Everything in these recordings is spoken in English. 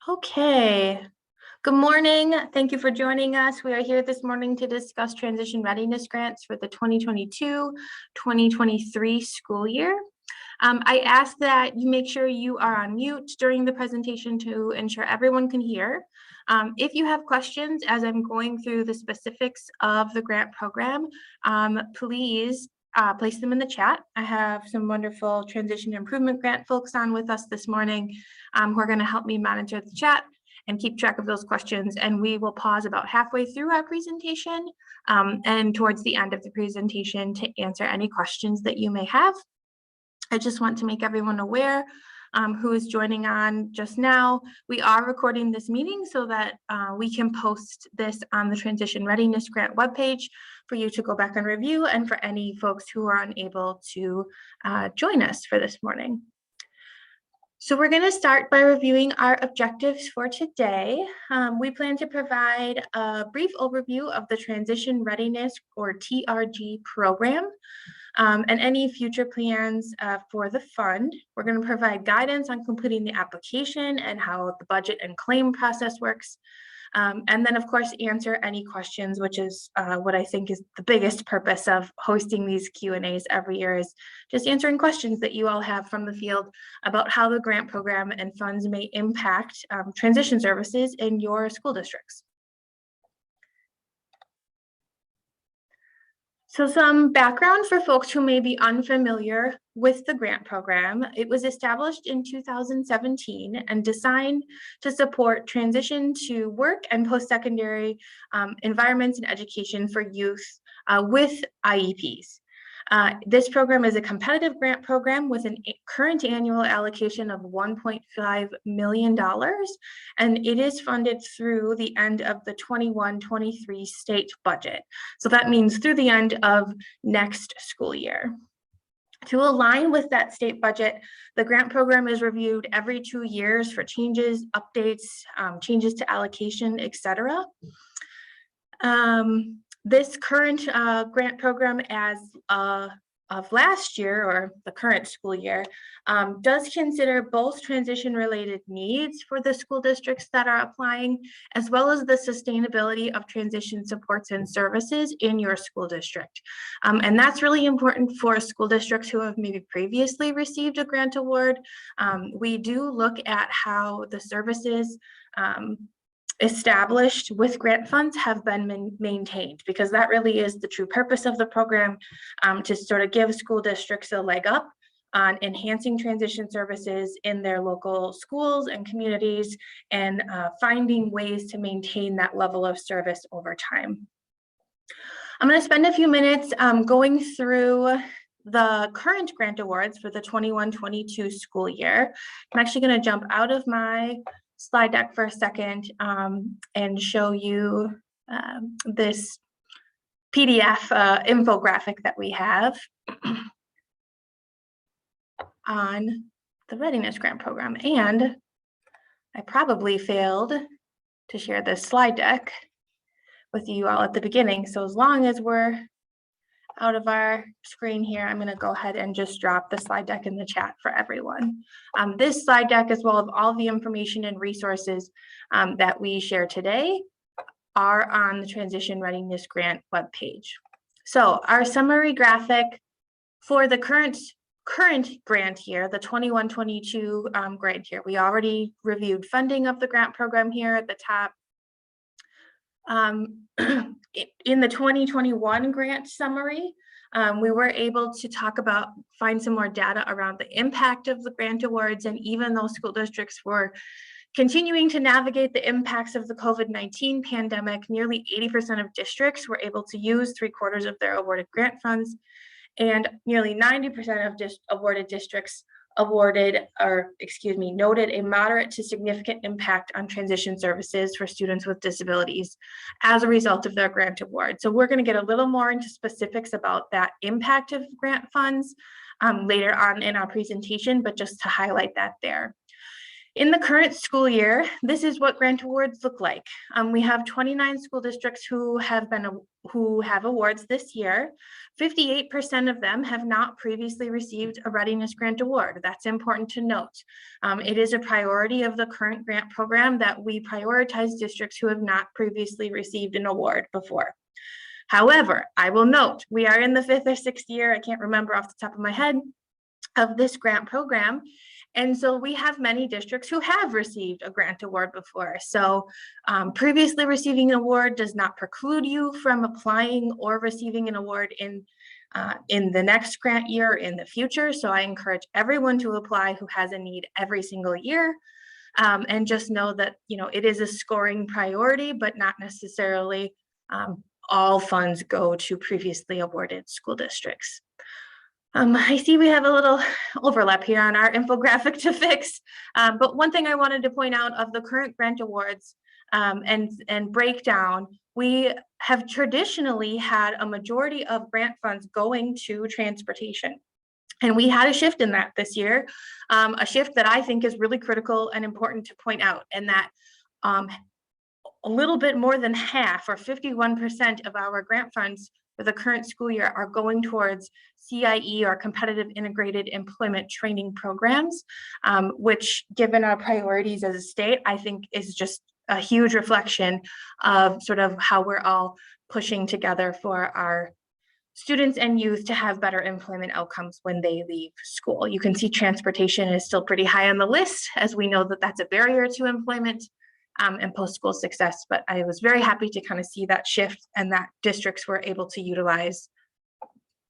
Okay. Good morning. Thank you for joining us. We are here this morning to discuss transition readiness grants for the 2022-2023 school year. I ask that you make sure you are on mute during the presentation to ensure everyone can hear. If you have questions as I'm going through the specifics of the grant program, please place them in the chat. I have some wonderful transition improvement grant folks on with us this morning who are going to help me monitor the chat and keep track of those questions. And we will pause about halfway through our presentation and towards the end of the presentation to answer any questions that you may have. I just want to make everyone aware who is joining on just now. We are recording this meeting so that we can post this on the Transition Readiness Grant webpage for you to go back and review, and for any folks who are unable to join us for this morning. So we're going to start by reviewing our objectives for today. We plan to provide a brief overview of the Transition Readiness or TRG program and any future plans for the fund. We're going to provide guidance on completing the application and how the budget and claim process works. And then, of course, answer any questions, which is what I think is the biggest purpose of hosting these Q&As every year, is just answering questions that you all have from the field about how the grant program and funds may impact transition services in your school districts. So some background for folks who may be unfamiliar with the grant program. It was established in 2017 and designed to support transition to work and post-secondary environments and education for youth with IEPs. This program is a competitive grant program with a current annual allocation of $1.5 million, and it is funded through the end of the 21-23 state budget. So that means through the end of next school year. To align with that state budget, the grant program is reviewed every 2 years for changes, updates, changes to allocation, etc. This current grant program as of last year, or the current school year, does consider both transition-related needs for the school districts that are applying, as well as the sustainability of transition supports and services in your school district. And that's really important for school districts who have maybe previously received a grant award. We do look at how the services established with grant funds have been maintained, because that really is the true purpose of the program, to sort of give school districts a leg up on enhancing transition services in their local schools and communities, and finding ways to maintain that level of service over time. I'm going to spend a few minutes going through the current grant awards for the 21-22 school year. I'm actually going to jump out of my slide deck for a second and show you this PDF infographic that we have on the Readiness Grant Program. And I probably failed to share this slide deck with you all at the beginning. So as long as we're out of our screen here, I'm going to go ahead and just drop the slide deck in the chat for everyone. This slide deck, as well as all the information and resources that we share today, are on the Transition Readiness Grant webpage. So our summary graphic for the current grant year, the 21-22 grant year, we already reviewed funding of the grant program here at the top. In the 2021 grant summary, we were able to find some more data around the impact of the grant awards, and even though school districts were continuing to navigate the impacts of the COVID-19 pandemic, nearly 80% of districts were able to use 3/4 of their awarded grant funds, and nearly 90% of awarded districts noted a moderate to significant impact on transition services for students with disabilities as a result of their grant award. So we're going to get a little more into specifics about that impact of grant funds later on in our presentation, but just to highlight that there. In the current school year, this is what grant awards look like. We have 29 school districts who have awards this year. 58% of them have not previously received a Readiness Grant Award. That's important to note. It is a priority of the current grant program that we prioritize districts who have not previously received an award before. However, I will note, we are in the 5th or 6th year, I can't remember off the top of my head, of this grant program. And so we have many districts who have received a grant award before. So previously receiving an award does not preclude you from applying or receiving an award in the next grant year in the future. So I encourage everyone to apply who has a need every single year. And just know that, it is a scoring priority, but not necessarily all funds go to previously awarded school districts. I see we have a little overlap here on our infographic to fix, but one thing I wanted to point out of the current grant awards and breakdown, we have traditionally had a majority of grant funds going to transportation. And we had a shift in that this year, a shift that I think is really critical and important to point out, and that a little bit more than half, or 51% of our grant funds for the current school year are going towards CIE, or competitive integrated employment training programs, which, given our priorities as a state, I think is just a huge reflection of sort of how we're all pushing together for our students and youth to have better employment outcomes when they leave school. You can see transportation is still pretty high on the list, as we know that that's a barrier to employment and post-school success, but I was very happy to kind of see that shift and that districts were able to utilize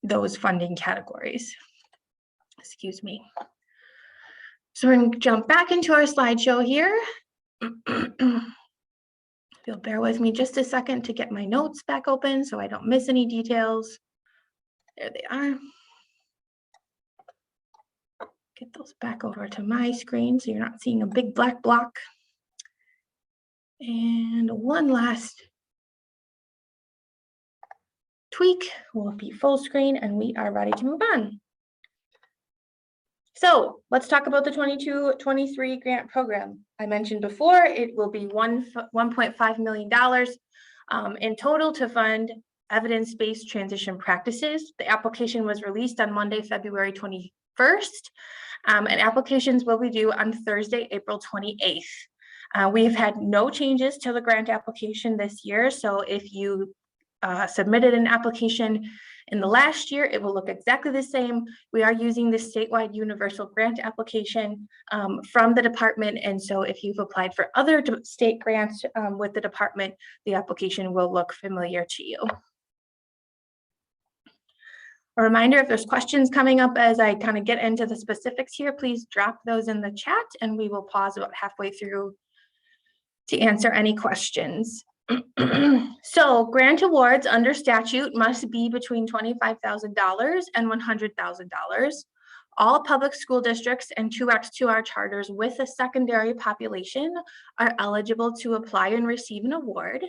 those funding categories. Excuse me. So we're going to jump back into our slideshow here. If you'll bear with me just a second to get my notes back open so I don't miss any details. There they are. Get those back over to my screen so you're not seeing a big black block. And one last tweak will be full screen and we are ready to move on. So let's talk about the 22-23 grant program. I mentioned before, it will be $1.5 million in total to fund evidence-based transition practices. The application was released on Monday, February 21st, and applications will be due on Thursday, April 28th. We've had no changes to the grant application this year, so if you submitted an application in the last year, it will look exactly the same. We are using the statewide universal grant application from the department, and so if you've applied for other state grants with the department, the application will look familiar to you. A reminder, if there's questions coming up as I kind of get into the specifics here, please drop those in the chat and we will pause about halfway through to answer any questions. So grant awards under statute must be between $25,000 and $100,000. All public school districts and 2x2R charters with a secondary population are eligible to apply and receive an award.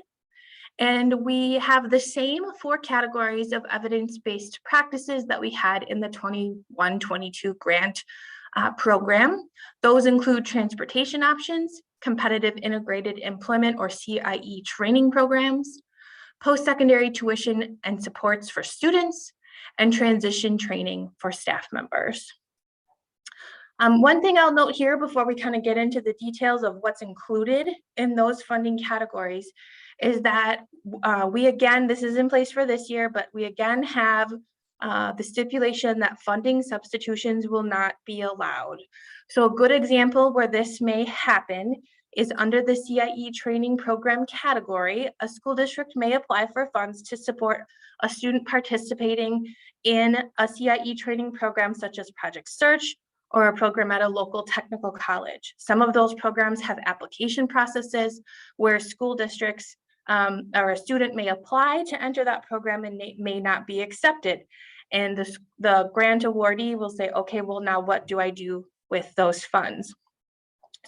And we have the same 4 categories of evidence-based practices that we had in the 21-22 grant program. Those include transportation options, competitive integrated employment or CIE training programs, post-secondary tuition and supports for students, and transition training for staff members. One thing I'll note here before we kind of get into the details of what's included in those funding categories is that this is in place for this year, but we again have the stipulation that funding substitutions will not be allowed. So a good example where this may happen is under the CIE training program category. A school district may apply for funds to support a student participating in a CIE training program such as Project Search or a program at a local technical college. Some of those programs have application processes where school districts or a student may apply to enter that program and may not be accepted. And the grant awardee will say, okay, well, now what do I do with those funds?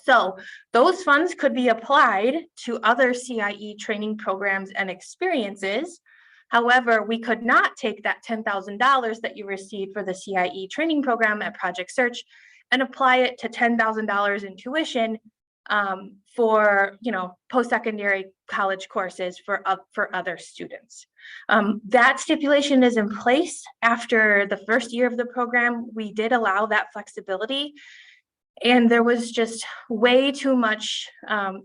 So those funds could be applied to other CIE training programs and experiences. However, we could not take that $10,000 that you received for the CIE training program at Project Search and apply it to $10,000 in tuition for, post-secondary college courses for other students. That stipulation is in place. After the first year of the program, we did allow that flexibility, and there was just way too much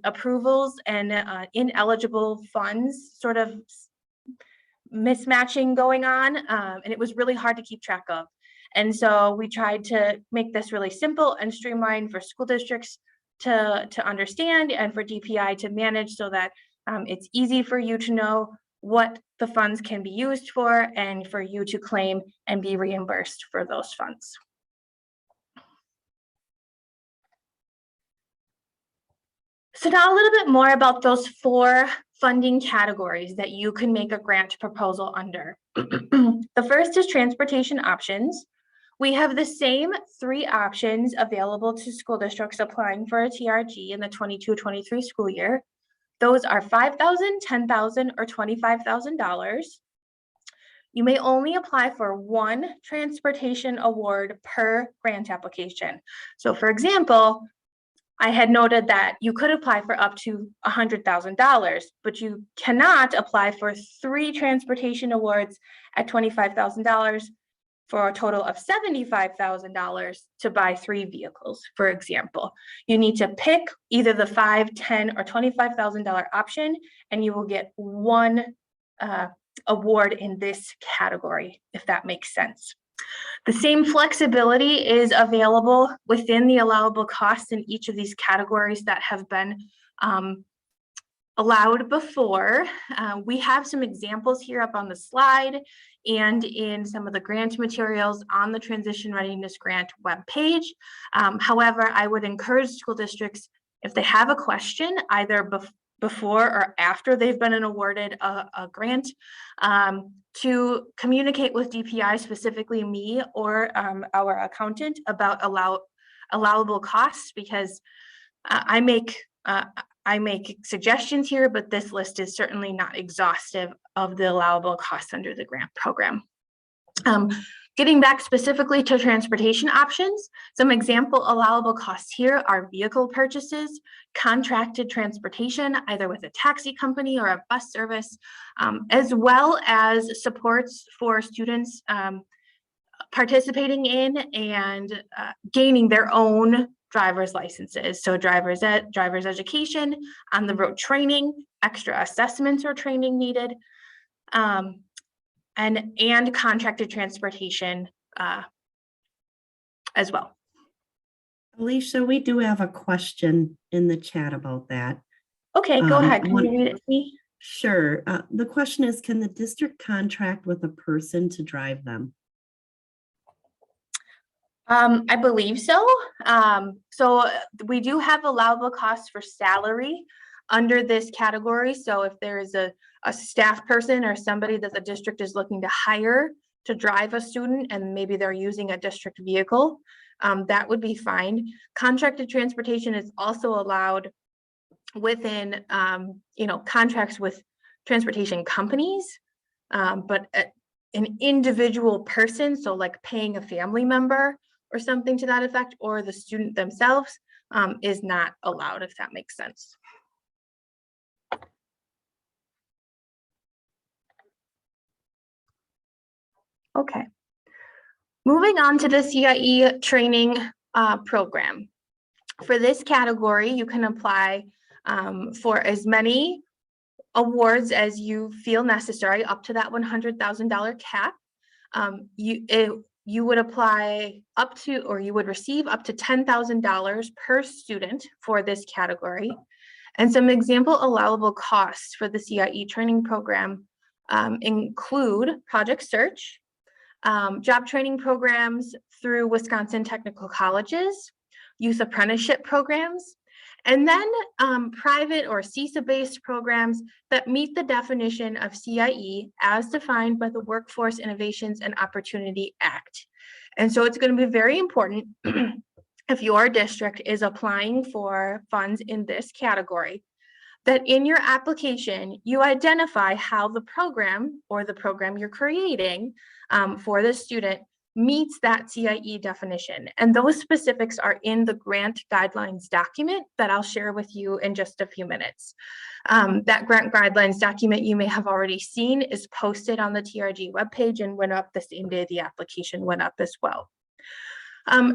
approvals and ineligible funds sort of mismatching going on, and it was really hard to keep track of. And so we tried to make this really simple and streamlined for school districts to understand, and for DPI to manage, so that it's easy for you to know what the funds can be used for, and for you to claim and be reimbursed for those funds. So now a little bit more about those 4 funding categories that you can make a grant proposal under. The first is transportation options. We have the same 3 options available to school districts applying for a TRG in the 22-23 school year. Those are $5,000, $10,000, or $25,000. You may only apply for 1 transportation award per grant application. So for example, I had noted that you could apply for up to $100,000, but you cannot apply for 3 transportation awards at $25,000 for a total of $75,000 to buy 3 vehicles, for example. You need to pick either the $5,000, $10,000, or $25,000 option, and you will get 1 award in this category, if that makes sense. The same flexibility is available within the allowable costs in each of these categories that have been allowed before. We have some examples here up on the slide and in some of the grant materials on the Transition Readiness Grant webpage. However, I would encourage school districts, if they have a question, either before or after they've been awarded a grant, to communicate with DPI, specifically me or our accountant, about allowable costs, because I make suggestions here, but this list is certainly not exhaustive of the allowable costs under the grant program. Getting back specifically to transportation options, some example allowable costs here are vehicle purchases, contracted transportation, either with a taxi company or a bus service, as well as supports for students participating in and gaining their own driver's licenses. So driver's education, on the road training, extra assessments or training needed, and contracted transportation as well. Alicia, we do have a question in the chat about that. Okay, go ahead. Can you read it to me? Sure. The question is, can the district contract with a person to drive them? I believe so. So we do have allowable costs for salary under this category. So if there is a staff person or somebody that the district is looking to hire to drive a student, and maybe they're using a district vehicle, that would be fine. Contracted transportation is also allowed within, contracts with transportation companies, but an individual person, so like paying a family member or something to that effect, or the student themselves, is not allowed, if that makes sense. Okay, moving on to the CIE training program. For this category, you can apply for as many awards as you feel necessary, up to that $100,000 cap. You would apply up to, or you would receive up to $10,000 per student for this category. And some example allowable costs for the CIE training program include project search, job training programs through Wisconsin technical colleges, youth apprenticeship programs, and then private or CISA-based programs that meet the definition of CIE as defined by the Workforce Innovations and Opportunity Act. And so it's going to be very important if your district is applying for funds in this category, that in your application, you identify how the program or the program you're creating for the student meets that CIE definition. And those specifics are in the grant guidelines document that I'll share with you in just a few minutes. That grant guidelines document you may have already seen is posted on the TRG webpage and went up the same day the application went up as well.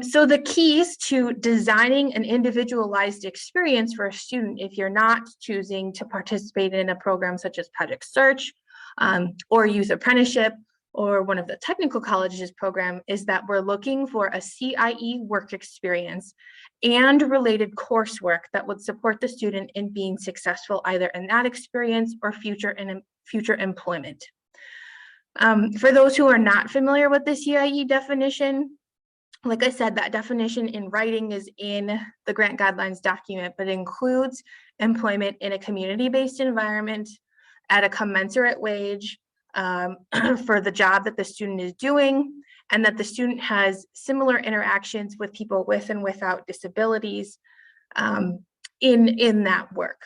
So the keys to designing an individualized experience for a student, if you're not choosing to participate in a program such as Project Search or Youth Apprenticeship or one of the technical colleges program, is that we're looking for a CIE work experience and related coursework that would support the student in being successful either in that experience or future employment. For those who are not familiar with the CIE definition, like I said, that definition in writing is in the grant guidelines document, but includes employment in a community-based environment at a commensurate wage for the job that the student is doing, and that the student has similar interactions with people with and without disabilities in that work.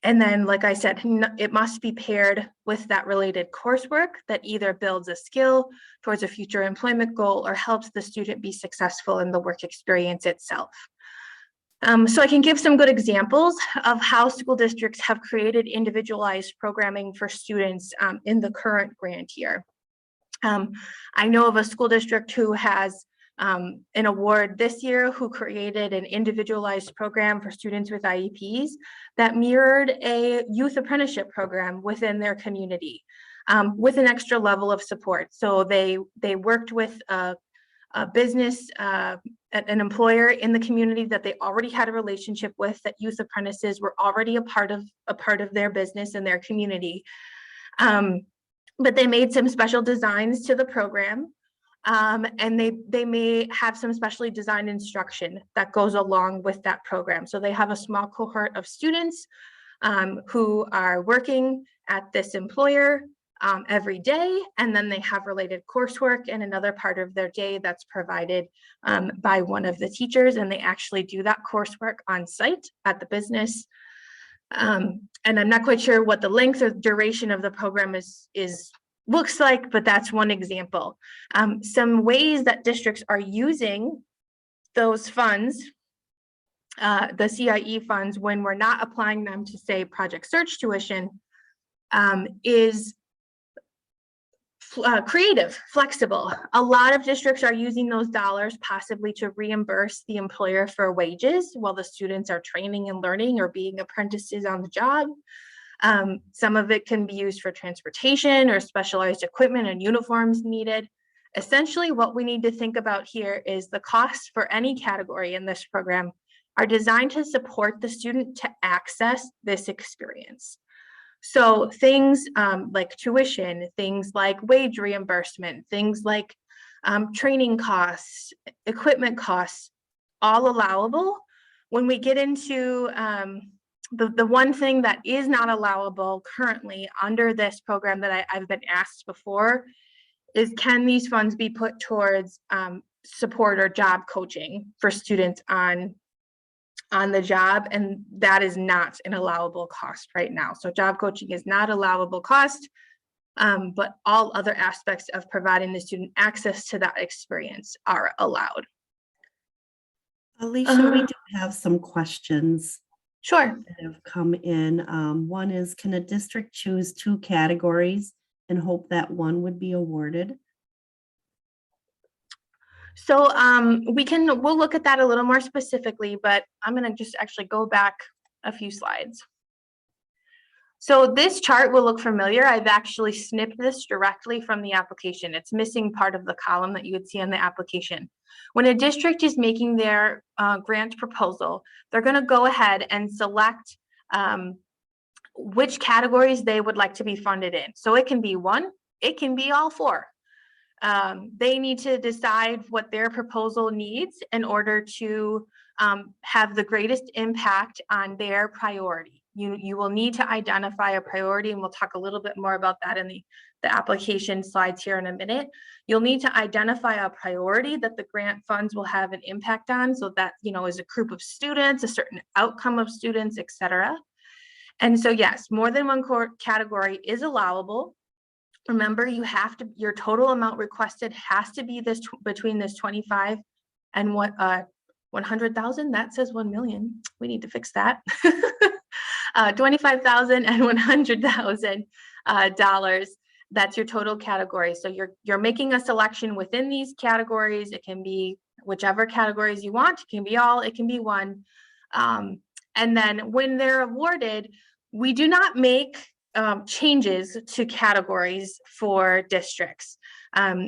And then, like I said, it must be paired with that related coursework that either builds a skill towards a future employment goal or helps the student be successful in the work experience itself. So I can give some good examples of how school districts have created individualized programming for students in the current grant year. I know of a school district who has an award this year who created an individualized program for students with IEPs that mirrored a youth apprenticeship program within their community with an extra level of support. So they worked with a business, an employer in the community that they already had a relationship with, that youth apprentices were already a part of their business and their community. But they made some special designs to the program. And they may have some specially designed instruction that goes along with that program. So they have a small cohort of students who are working at this employer every day, and then they have related coursework in another part of their day that's provided by one of the teachers, and they actually do that coursework on site at the business. And I'm not quite sure what the length or duration of the program looks like, but that's one example. Some ways that districts are using those funds, the CIE funds, when we're not applying them to, say, Project Search tuition, is creative, flexible. A lot of districts are using those dollars possibly to reimburse the employer for wages while the students are training and learning or being apprentices on the job. Some of it can be used for transportation or specialized equipment and uniforms needed. Essentially, what we need to think about here is the costs for any category in this program are designed to support the student to access this experience. So things like tuition, things like wage reimbursement, things like training costs, equipment costs, all allowable. When we get into the one thing that is not allowable currently under this program that I've been asked before is, can these funds be put towards support or job coaching for students on the job? And that is not an allowable cost right now. So job coaching is not allowable cost, but all other aspects of providing the student access to that experience are allowed. Alicia, we do have some questions. Sure. That have come in. One is, can a district choose 2 categories and hope that one would be awarded? So we'll look at that a little more specifically, but I'm going to just actually go back a few slides. So this chart will look familiar. I've actually snipped this directly from the application. It's missing part of the column that you would see on the application. When a district is making their grant proposal, they're going to go ahead and select which categories they would like to be funded in. So it can be one, it can be all 4. They need to decide what their proposal needs in order to have the greatest impact on their priority. You will need to identify a priority, and we'll talk a little bit more about that in the application slides here in a minute. You'll need to identify a priority that the grant funds will have an impact on, so that, is a group of students, a certain outcome of students, etc. And so yes, more than one category is allowable. remember, you have to, your total amount requested has to be this between this 25 and 100,000. That says 1 million. We need to fix that. 25,000 and 100,000 dollars. That's your total category. So you're making a selection within these categories. It can be whichever categories you want. It can be all, it can be one. And then when they're awarded, we do not make changes to categories for districts.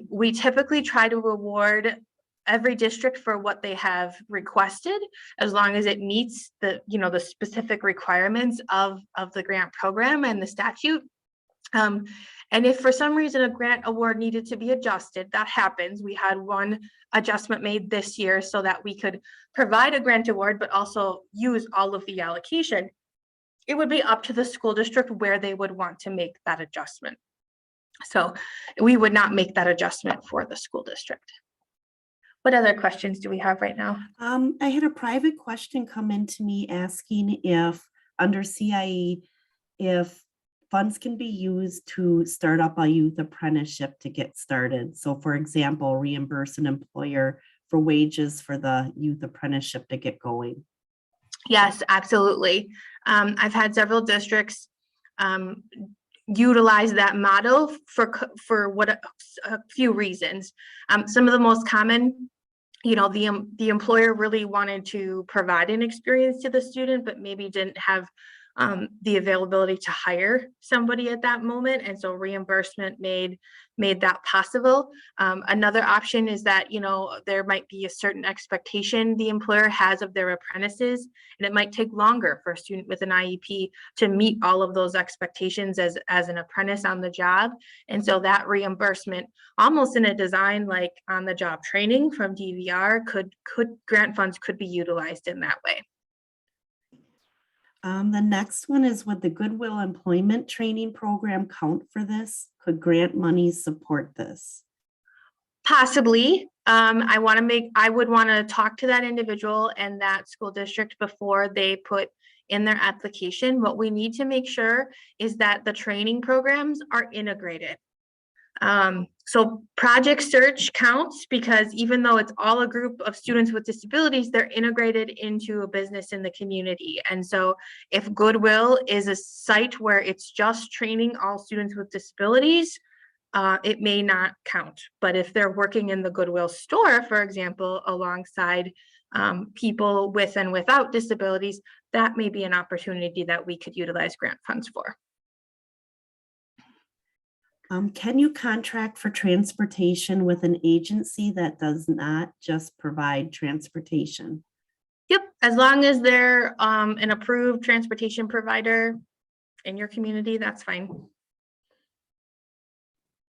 We typically try to award every district for what they have requested, as long as it meets the, the specific requirements of the grant program and the statute. And if for some reason a grant award needed to be adjusted, that happens. We had one adjustment made this year so that we could provide a grant award, but also use all of the allocation. It would be up to the school district where they would want to make that adjustment. So we would not make that adjustment for the school district. What other questions do we have right now? I had a private question come into me asking if under CIE, if funds can be used to start up a youth apprenticeship to get started. So for example, reimburse an employer for wages for the youth apprenticeship to get going. Yes, absolutely. I've had several districts utilize that model for what a few reasons. Some of the most common, the employer really wanted to provide an experience to the student, but maybe didn't have the availability to hire somebody at that moment, and so reimbursement made that possible. Another option is that there might be a certain expectation the employer has of their apprentices, and it might take longer for a student with an IEP to meet all of those expectations as an apprentice on the job, and so that reimbursement, almost in a design like on the job training from DVR, grant funds could be utilized in that way. The next one is, would the Goodwill Employment Training Program count for this? Could grant money support this? Possibly. I would want to talk to that individual and that school district before they put in their application. What we need to make sure is that the training programs are integrated. So Project Search counts because even though it's all a group of students with disabilities, they're integrated into a business in the community. And so if Goodwill is a site where it's just training all students with disabilities, it may not count. But if they're working in the Goodwill store, for example, alongside people with and without disabilities, that may be an opportunity that we could utilize grant funds for. Can you contract for transportation with an agency that does not just provide transportation? Yep, as long as they're an approved transportation provider in your community, that's fine.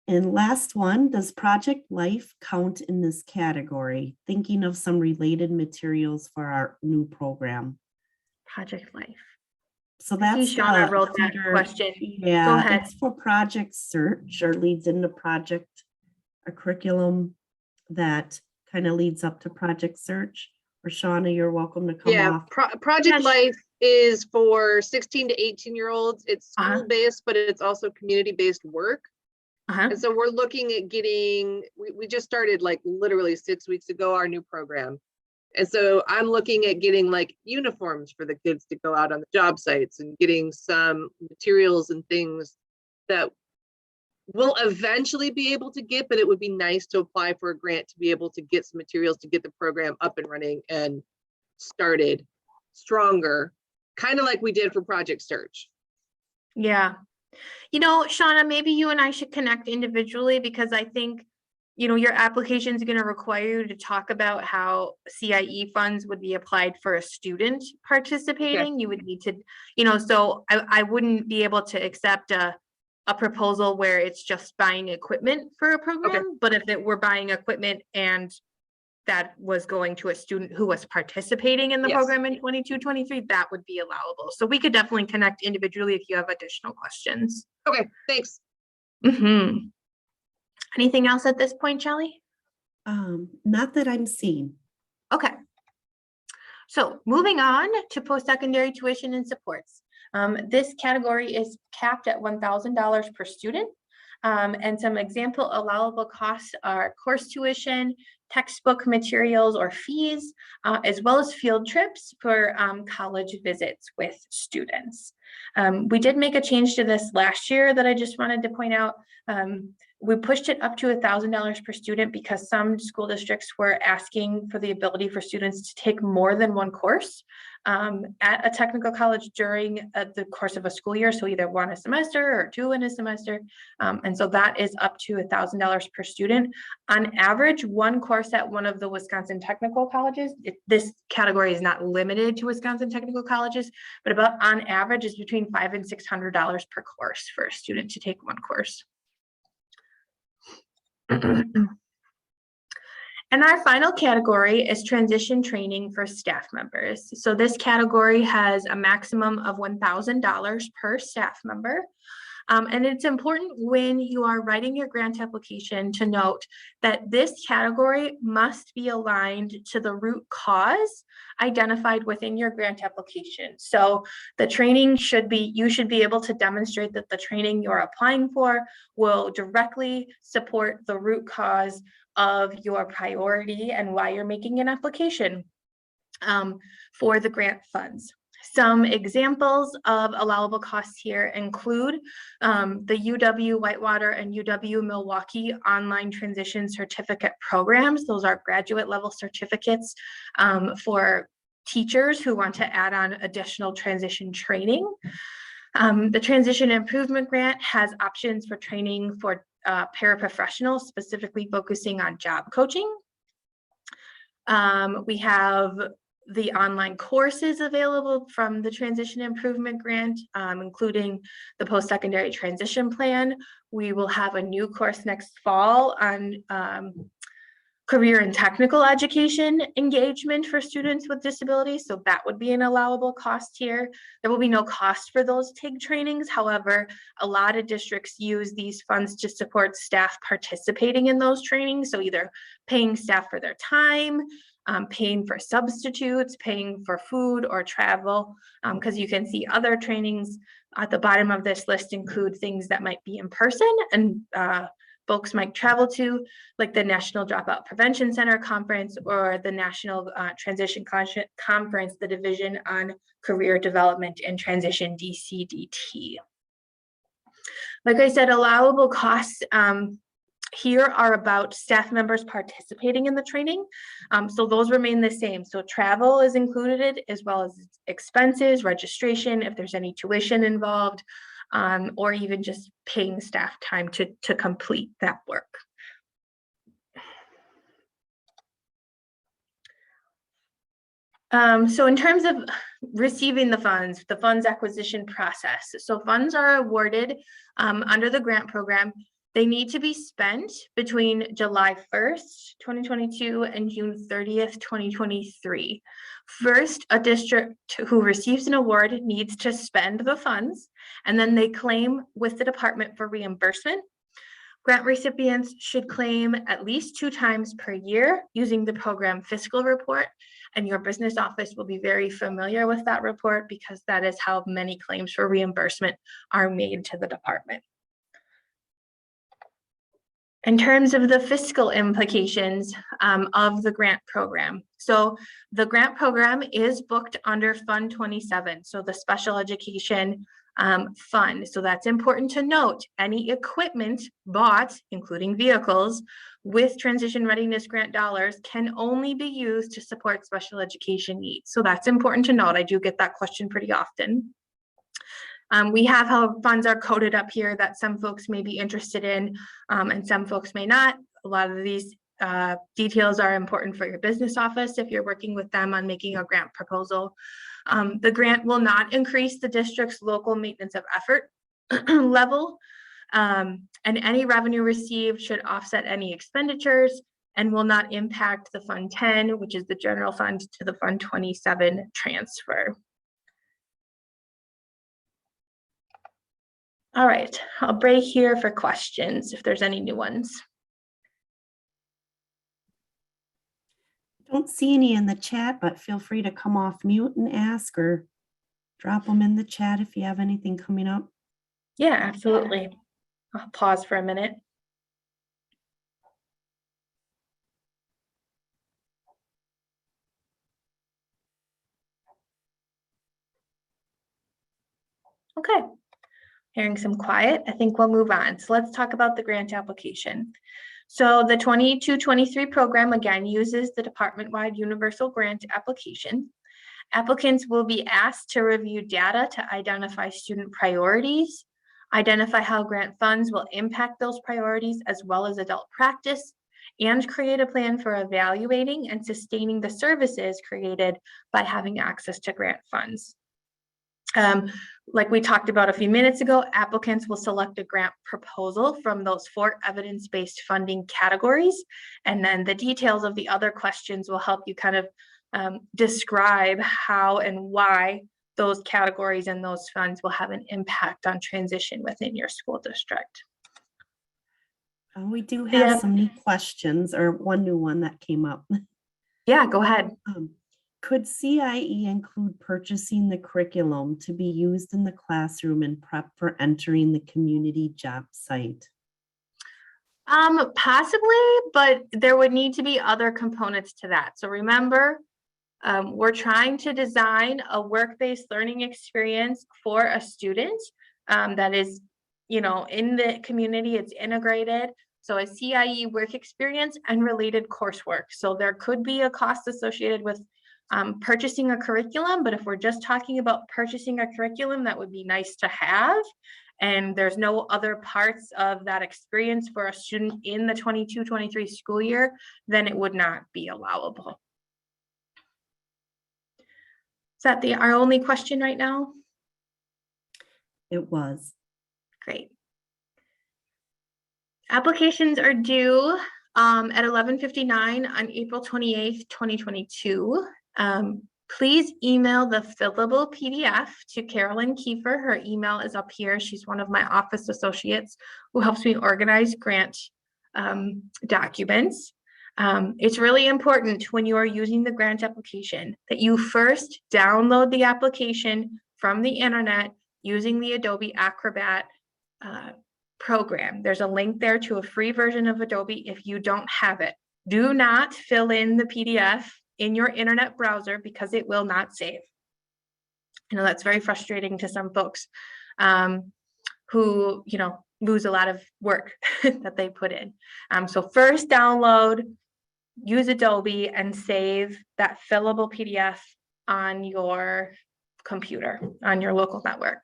And last one, does Project Life count in this category? Thinking of some related materials for our new program. Project Life. So that's Shauna wrote that question. Yeah, go ahead. It's for Project Search, or leads into project, a curriculum that kind of leads up to Project Search. Or Shauna, you're welcome to come off. Project Life is for 16 to 18-year-olds. It's school-based, but it's also community-based work. And so we're looking at getting, we just started like literally 6 weeks ago, our new program. And so I'm looking at getting like uniforms for the kids to go out on the job sites and getting some materials and things that we'll eventually be able to get, but it would be nice to apply for a grant to be able to get some materials to get the program up and running and started stronger, kind of like we did for Project Search. Yeah. Shauna, maybe you and I should connect individually, because I think your application is going to require you to talk about how CIE funds would be applied for a student participating. You would need to, so I wouldn't be able to accept a proposal where it's just buying equipment for a program. But if it were buying equipment and that was going to a student who was participating in the program in 22-23, that would be allowable. So we could definitely connect individually if you have additional questions. Okay, thanks. Anything else at this point, Shelley? Not that I'm seeing. Okay. So moving on to post-secondary tuition and supports. This category is capped at $1,000 per student. And some example allowable costs are course tuition, textbook materials or fees, as well as field trips for college visits with students. We did make a change to this last year that I just wanted to point out. We pushed it up to $1,000 per student because some school districts were asking for the ability for students to take more than one course at a technical college during the course of a school year. So either one a semester or two in a semester. And so that is up to $1,000 per student. On average, one course at one of the Wisconsin technical colleges, this category is not limited to Wisconsin technical colleges, but about on average is between $500 and $600 per course for a student to take one course. And our final category is transition training for staff members. So this category has a maximum of $1,000 per staff member. And it's important when you are writing your grant application to note that this category must be aligned to the root cause identified within your grant application. So the training should be, you should be able to demonstrate that the training you're applying for will directly support the root cause of your priority and why you're making an application for the grant funds. Some examples of allowable costs here include the UW Whitewater and UW Milwaukee online transition certificate programs. Those are graduate level certificates for teachers who want to add on additional transition training. The Transition Improvement Grant has options for training for paraprofessionals, specifically focusing on job coaching. We have the online courses available from the Transition Improvement Grant, including the post-secondary transition plan. We will have a new course next fall on career and technical education engagement for students with disabilities. So that would be an allowable cost here. There will be no cost for those TIG trainings. However, a lot of districts use these funds to support staff participating in those trainings. So either paying staff for their time, paying for substitutes, paying for food or travel, because you can see other trainings at the bottom of this list include things that might be in person and folks might travel to, like the National Dropout Prevention Center Conference or the National Transition Conference, the Division on Career Development and Transition, DCDT. Like I said, allowable costs here are about staff members participating in the training. So those remain the same. So travel is included as well as expenses, registration, if there's any tuition involved, or even just paying staff time to complete that work. So in terms of receiving the funds acquisition process. So funds are awarded under the grant program. They need to be spent between July 1st, 2022 and June 30th, 2023. First, a district who receives an award needs to spend the funds, and then they claim with the department for reimbursement. Grant recipients should claim at least 2 times per year using the program Fiscal report, and your business office will be very familiar with that report because that is how many claims for reimbursement are made to the department. In terms of the fiscal implications of the grant program. So the grant program is booked under Fund 27, so the special education fund. So that's important to note. Any equipment bought, including vehicles, with transition readiness grant dollars can only be used to support special education needs. So that's important to note. I do get that question pretty often. We have how funds are coded up here that some folks may be interested in and some folks may not. A lot of these details are important for your business office if you're working with them on making a grant proposal. The grant will not increase the district's local maintenance of effort level, and any revenue received should offset any expenditures and will not impact the Fund 10, which is the general fund, to the Fund 27 transfer. All right, I'll break here for questions if there's any new ones. Don't see any in the chat, but feel free to come off mute and ask or drop them in the chat if you have anything coming up. Yeah, absolutely. I'll pause for a minute. Okay, hearing some quiet, I think we'll move on. So let's talk about the grant application. So the 22-23 program again uses the department-wide universal grant application. Applicants will be asked to review data to identify student priorities, identify how grant funds will impact those priorities as well as adult practice, and create a plan for evaluating and sustaining the services created by having access to grant funds. Like we talked about a few minutes ago, applicants will select a grant proposal from those 4 evidence-based funding categories, and then the details of the other questions will help you kind of describe how and why those categories and those funds will have an impact on transition within your school district. We do have some new questions, or one new one that came up. Yeah, go ahead. Could CIE include purchasing the curriculum to be used in the classroom and prep for entering the community job site? Possibly, but there would need to be other components to that. So remember, we're trying to design a work-based learning experience for a student that is, you know, in the community, it's integrated. So a CIE work experience and related coursework. So there could be a cost associated with purchasing a curriculum, but if we're just talking about purchasing a curriculum, that would be nice to have. And there's no other parts of that experience for a student in the 22-23 school year, then it would not be allowable. Is that our only question right now? It was. Great. Applications are due at 11:59 on April 28th, 2022. Please email the fillable PDF to Carolyn Kiefer. Her email is up here. She's one of my office associates who helps me organize grant documents. It's really important when you are using the grant application that you first download the application from the internet using the Adobe Acrobat program. There's a link there to a free version of Adobe if you don't have it. Do not fill in the PDF in your internet browser because it will not save. You know, that's very frustrating to some folks who, you know, lose a lot of work that they put in. So first download, use Adobe and save that fillable PDF on your computer, on your local network.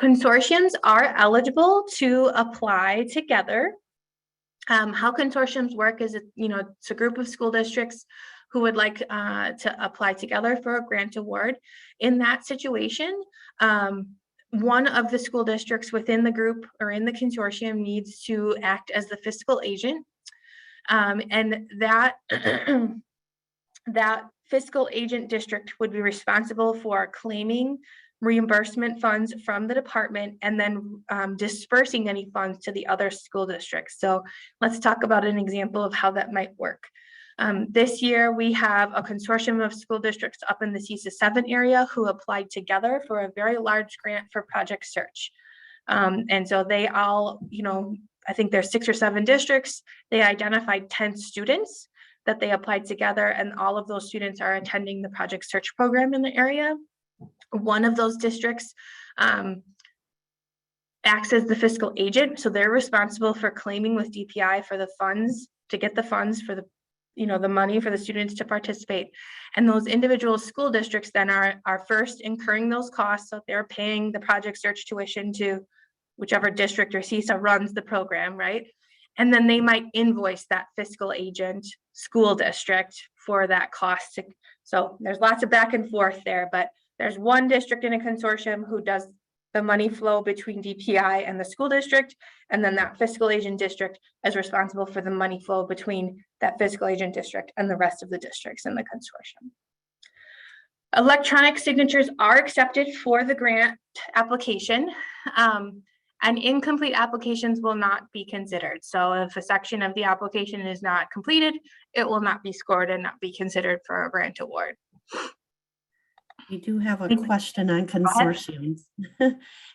Consortiums are eligible to apply together. How consortiums work is, you know, it's a group of school districts who would like to apply together for a grant award. In that situation, one of the school districts within the group or in the consortium needs to act as the fiscal agent. And that, that fiscal agent district would be responsible for claiming reimbursement funds from the department and then dispersing any funds to the other school districts. So let's talk about an example of how that might work. This year, we have a consortium of school districts up in the CESA 7 area who applied together for a very large grant for Project Search. And so they all, you know, I think there's 6 or 7 districts. They identified 10 students that they applied together, and all of those students are attending the Project Search program in the area. One of those districts acts as the fiscal agent, so they're responsible for claiming with DPI for the funds, to get the funds for the, you know, the money for the students to participate. And those individual school districts then are first incurring those costs, so they're paying the Project Search tuition to whichever district or CESA runs the program, right? And then they might invoice that fiscal agent school district for that cost. So there's lots of back and forth there, but there's one district in a consortium who does the money flow between DPI and the school district, and then that fiscal agent district is responsible for the money flow between that fiscal agent district and the rest of the districts in the consortium. Electronic signatures are accepted for the grant application, and incomplete applications will not be considered. So if a section of the application is not completed, it will not be scored and not be considered for a grant award. We do have a Thank you. question on ahead. consortiums.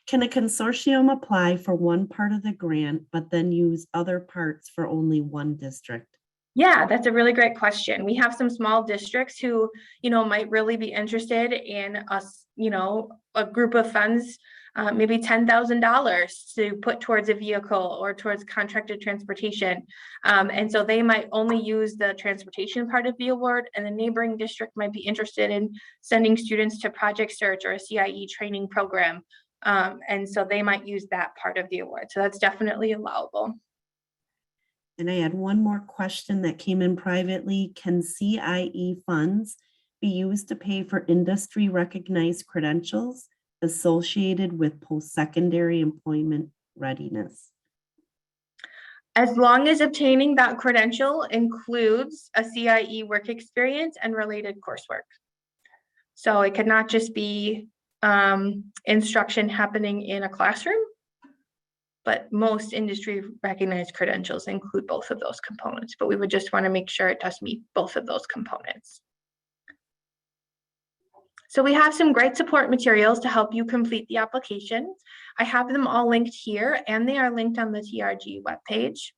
Can a consortium apply for one part of the grant, but then use other parts for only one district? Yeah, that's a really great question. We have some small districts who, might really be interested in us, a group of funds, maybe $10,000 to put towards a vehicle or towards contracted transportation. And so they might only use the transportation part of the award, and the neighboring district might be interested in sending students to Project Search or a CIE training program. And so they might use that part of the award. So that's definitely allowable. And I had one more question that came in privately. Can CIE funds be used to pay for industry recognized credentials associated with post-secondary employment readiness? As long as obtaining that credential includes a CIE work experience and related coursework. So it could not just be instruction happening in a classroom, but most industry recognized credentials include both of those components, but we would just want to make sure it does meet both of those components. So we have some great support materials to help you complete the application. I have them all linked here, and they are linked on the TRG webpage.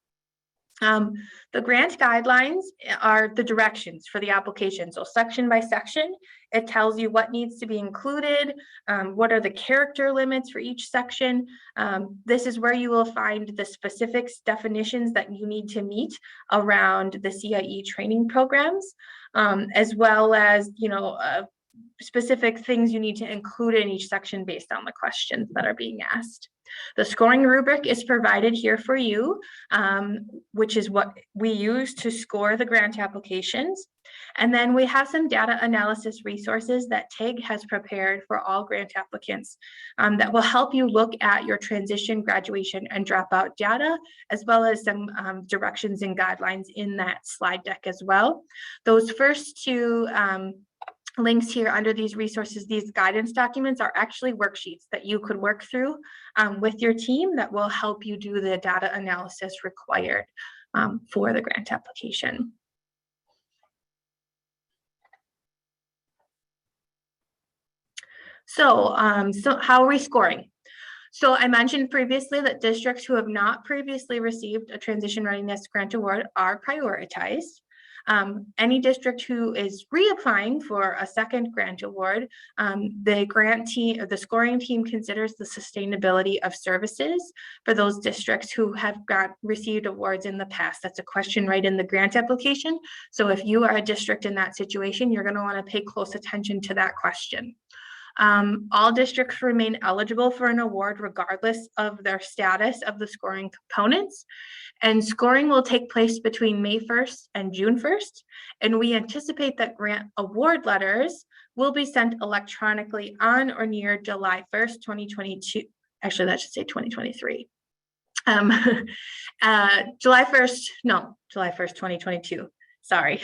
The grant guidelines are the directions for the application. So section by section, it tells you what needs to be included, what are the character limits for each section. This is where you will find the specifics definitions that you need to meet around the CIE training programs, as well as, specific things you need to include in each section based on the questions that are being asked. The scoring rubric is provided here for you, which is what we use to score the grant applications. And then we have some data analysis resources that TIG has prepared for all grant applicants that will help you look at your transition, graduation, and dropout data, as well as some directions and guidelines in that slide deck as well. Those first two links here under these resources, these guidance documents are actually worksheets that you could work through with your team that will help you do the data analysis required for the grant application. So how are we scoring? So I mentioned previously that districts who have not previously received a Transition Readiness Grant Award are prioritized. Any district who is reapplying for a second grant award, the grant team, the scoring team considers the sustainability of services for those districts who have received awards in the past. That's a question right in the grant application. So if you are a district in that situation, you're going to want to pay close attention to that question. All districts remain eligible for an award regardless of their status of the scoring components. And scoring will take place between May 1st and June 1st. And we anticipate that grant award letters will be sent electronically on or near July 1st, 2022. Actually, that should say 2023. July 1st, 2022. Sorry,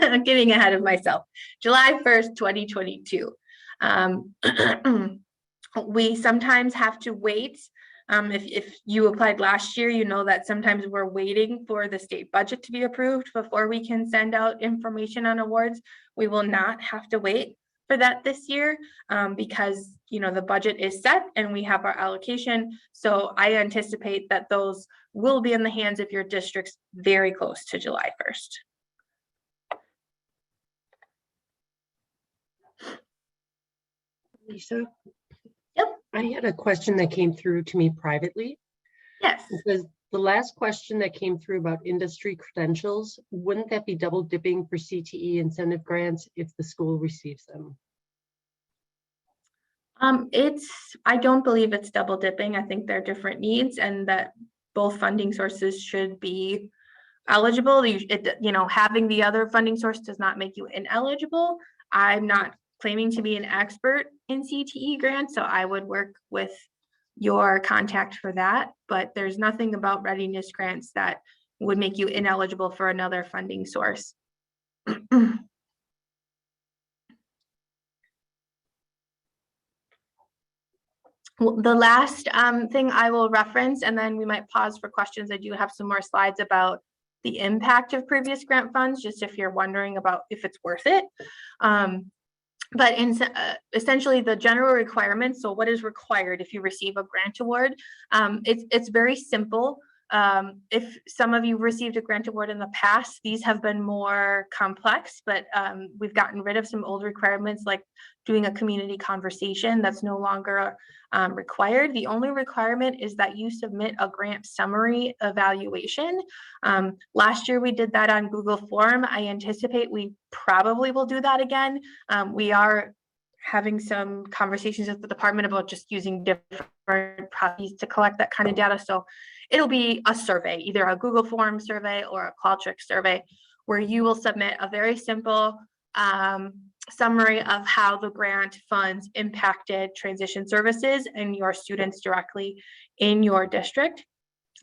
I'm getting ahead of myself. July 1st, 2022. We sometimes have to wait. If you applied last year, you know that sometimes we're waiting for the state budget to be approved before we can send out information on awards. We will not have to wait for that this year because the budget is set and we have our allocation. So I anticipate that those will be in the hands of your districts very close to July 1st. Lisa? Yep. I had a question that came through to me privately. Yes. Because the last question that came through about industry credentials, wouldn't that be double dipping for CTE incentive grants if the school receives them? I don't believe it's double dipping. I think they're different needs and that both funding sources should be eligible. Having the other funding source does not make you ineligible. I'm not claiming to be an expert in CTE grants, so I would work with your contact for that, but there's nothing about readiness grants that would make you ineligible for another funding source. The last thing I will reference, and then we might pause for questions. I do have some more slides about the impact of previous grant funds, just if you're wondering about if it's worth it. but essentially the general requirements, so what is required if you receive a grant award, it's very simple. If some of you received a grant award in the past, these have been more complex, but we've gotten rid of some old requirements like doing a community conversation. That's no longer required. The only requirement is that you submit a grant summary evaluation. Last year we did that on Google Form. I anticipate we probably will do that again. We are having some conversations with the department about just using different processes to collect that kind of data. So it'll be a survey, either a Google Form survey or a Qualtrics survey, where you will submit a very simple summary of how the grant funds impacted transition services and your students directly in your district.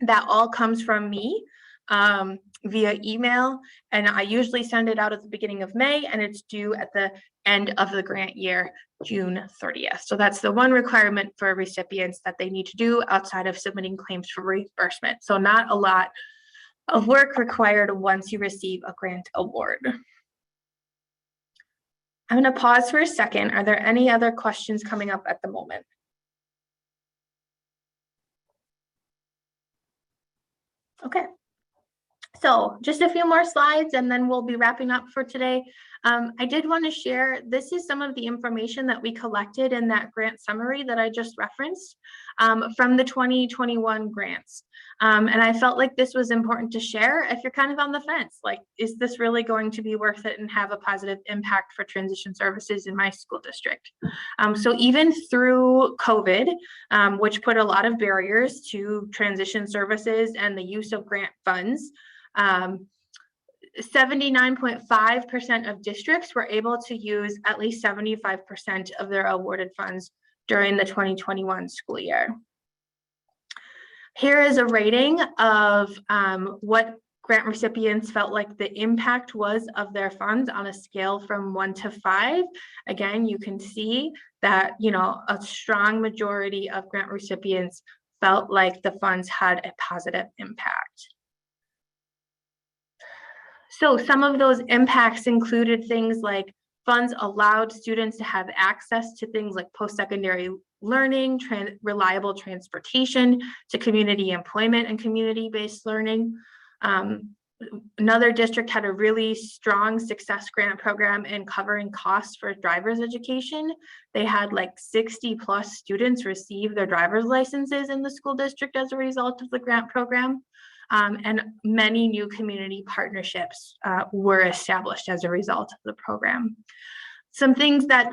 That all comes from me via email, and I usually send it out at the beginning of May, and it's due at the end of the grant year, June 30th. So that's the one requirement for recipients that they need to do outside of submitting claims for reimbursement. So not a lot of work required once you receive a grant award. I'm going to pause for a second. Are there any other questions coming up at the moment? Okay. So just a few more slides and then we'll be wrapping up for today. I did want to share, this is some of the information that we collected in that grant summary that I just referenced from the 2021 grants. And I felt like this was important to share if you're kind of on the fence, like, is this really going to be worth it and have a positive impact for transition services in my school district? So even through COVID, which put a lot of barriers to transition services and the use of grant funds, 79.5% of districts were able to use at least 75% of their awarded funds during the 2021 school year. Here is a rating of what grant recipients felt like the impact was of their funds on a scale from 1 to 5. Again, you can see that, you know, a strong majority of grant recipients felt like the funds had a positive impact. So some of those impacts included things like funds allowed students to have access to things like post-secondary learning, reliable transportation to community employment and community-based learning. Another district had a really strong success grant program in covering costs for driver's education. They had like 60+ students receive their driver's licenses in the school district as a result of the grant program. And many new community partnerships were established as a result of the program. Some things that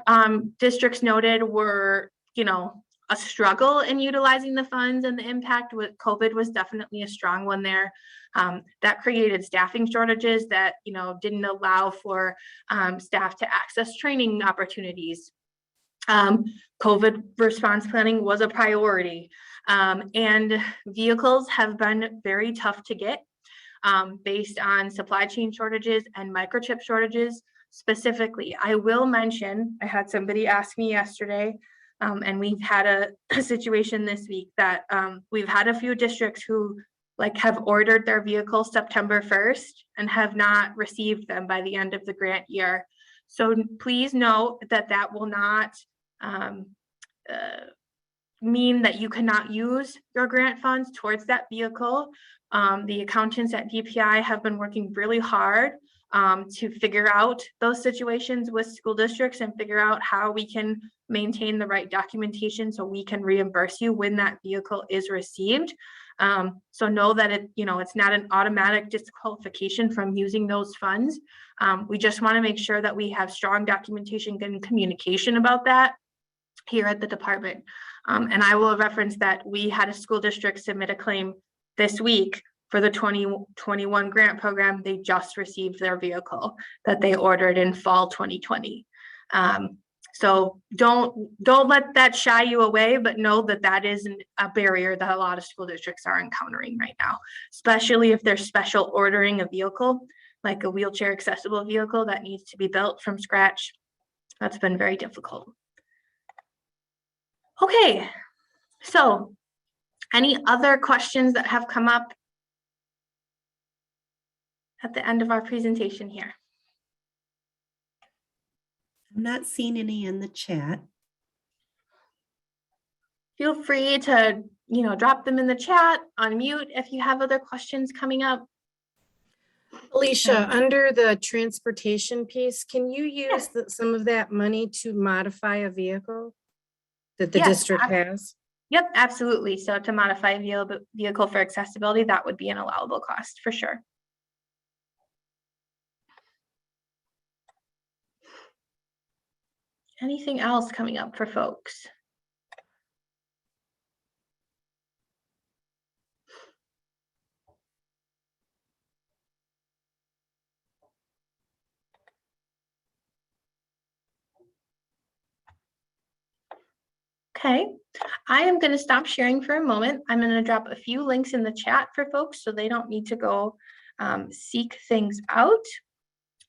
districts noted were, you know, a struggle in utilizing the funds, and the impact with COVID was definitely a strong one there. That created staffing shortages that, you know, didn't allow for staff to access training opportunities. COVID response planning was a priority. And vehicles have been very tough to get based on supply chain shortages and microchip shortages specifically. I will mention, I had somebody ask me yesterday, and we've had a situation this week that we've had a few districts who like have ordered their vehicles September 1st and have not received them by the end of the grant year. So please note that that will not mean that you cannot use your grant funds towards that vehicle. The accountants at DPI have been working really hard to figure out those situations with school districts and figure out how we can maintain the right documentation so we can reimburse you when that vehicle is received. So know that it's not an automatic disqualification from using those funds. We just want to make sure that we have strong documentation and communication about that here at the department. And I will reference that we had a school district submit a claim this week for the 2021 grant program. They just received their vehicle that they ordered in fall 2020. So don't let that shy you away, but know that that is a barrier that a lot of school districts are encountering right now, especially if they're special ordering a vehicle, like a wheelchair accessible vehicle that needs to be built from scratch. That's been very difficult. Okay, so any other questions that have come up at the end of our presentation here? I'm not seeing any in the chat. Feel free to, drop them in the chat, unmute if you have other questions coming up. Alicia, under the transportation piece, can you use some of that money to modify a vehicle that the Yes, district has? Yep, absolutely. So to modify a vehicle for accessibility, that would be an allowable cost for sure. Anything else coming up for folks? Okay, I am going to stop sharing for a moment. I'm going to drop a few links in the chat for folks so they don't need to go seek things out.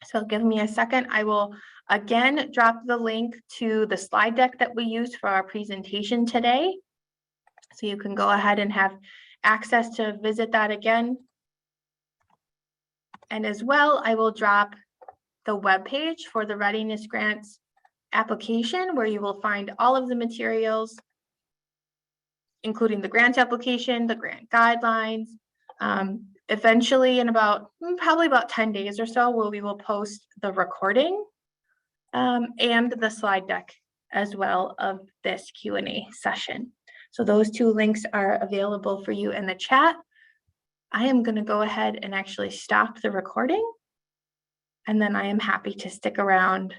So give me a second. I will again drop the link to the slide deck that we used for our presentation today. So you can go ahead and have access to visit that again. And as well, I will drop the webpage for the Readiness Grants application, where you will find all of the materials, including the grant application, the grant guidelines. Eventually, in probably about 10 days or so, we will post the recording and the slide deck as well of this Q&A session. So those two links are available for you in the chat. I am going to go ahead and actually stop the recording, and then I am happy to stick around